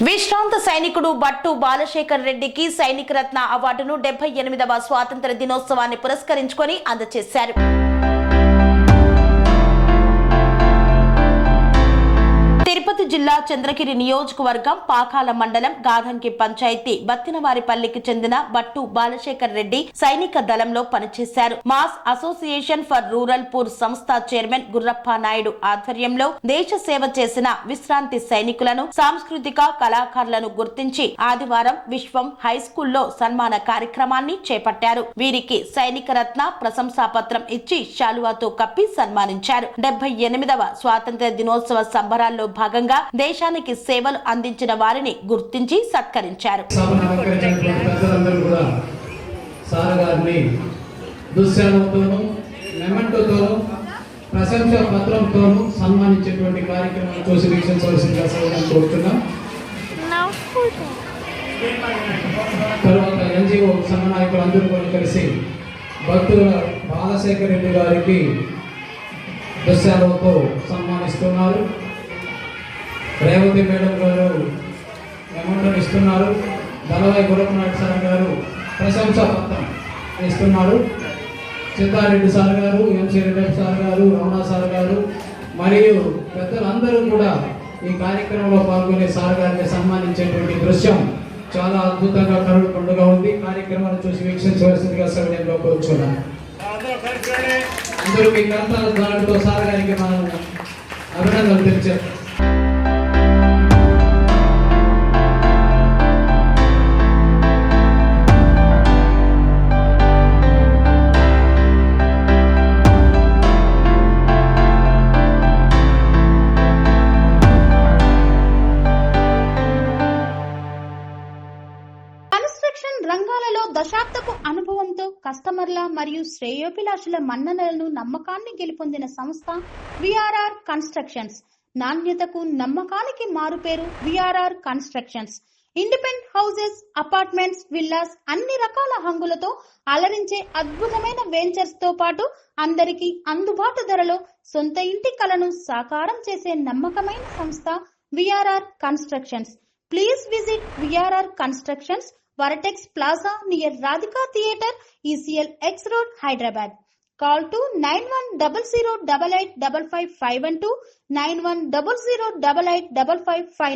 విశ్రాంత సైనికుడు బట్టు బాలశేఖర్ రెడ్డికి సైనిక రత్న అవార్డును 78వ స్వాతంత్ర దినోత్సవాన్ని పురస్కరించుకొని అందజేశారు. తిరుపతి జిల్లా చంద్రగిరి నియోజకవర్గం పాకాల మండలం గాధంకి పంచాయతీ బత్తినవారిపల్లికి చెందిన బట్టు బాలశేఖర్ రెడ్డి సైనిక దళంలో పనిచేశారు. Mass association for rural poor సంస్థ చైర్మన్ గుర్రప్ప నాయుడు ఆధ్వర్యంలో దేశ సేవ చేసిన విశ్రాంతి సైనికులను సాంస్కృతిక కళాకారులను గుర్తించి ఆదివారం విశ్వం హై స్కూల్లో సన్మాన కార్యక్రమాన్ని చేపట్టారు. వీరికి సైనిక రత్న ప్రశంసా పత్రం ఇచ్చి శాలువాతో కప్పి సన్మానించారు. 78వ స్వాతంత్ర దినోత్సవ సంబరాల్లో భాగంగా దేశానికి సేవలు అందించిన వారిని గుర్తించి సత్కరించారు. ప్రశంసా పత్రంతోనూ సన్మానించేటువంటి కార్యక్రమాన్ని చూసి వీక్షించవలసిందిగా కోరుతున్నాం. తర్వాత ఎన్జిఓ సమన్వయకులు అందరూ కూడా కలిసి భక్తుల బాలశేఖర్ రెడ్డి గారికి దుశ్శాలతో సన్మానిస్తున్నారు. రేవతి మేడం గారు అమౌంట్ ఇస్తున్నారు. దళవాయి గురప్పనాయుడు సార్ గారు ప్రశంసా పత్రం ఇస్తున్నారు. సిద్ధారెడ్డి సార్ గారు, ఎంసీ రెడ్డి సార్ గారు, రమణ సార్ గారు మరియు పెద్దలందరూ కూడా ఈ కార్యక్రమంలో పాల్గొనే సార్ గారిని సన్మానించేటువంటి దృశ్యం చాలా అద్భుతంగా కరుడు పండుగ ఉంది. కార్యక్రమాన్ని చూసి వీక్షించవలసిందిగా సవినయంగా కోరుచున్నాను. అందరూ మీ కర్తల ద్వారాతో సార్ గారికి మనం అభినందనలు తెలియజేస్తాం. రంగాలలో దశాబ్దపు అనుభవంతో కస్టమర్ల మరియు శ్రేయోభిలాషుల మన్ననలను నమ్మకాన్ని గెలుపొందిన సంస్థ విఆర్ఆర్ కన్స్ట్రక్షన్స్. నాణ్యతకు నమ్మకానికి మారుపేరు VRR constructions. Independent houses, apartments, villas అన్ని రకాల హంగులతో అలరించే అద్భుతమైన వెంచర్స్ తో పాటు అందరికీ అందుబాటు ధరలో సొంత ఇంటి కలను సాకారం చేసే నమ్మకమైన సంస్థ VRR constructions. Please visit VRR constructions, Varatex Plaza near Radhika Theatre, ECL X Road, Hyderabad. Call to 9100885552, 9100885559.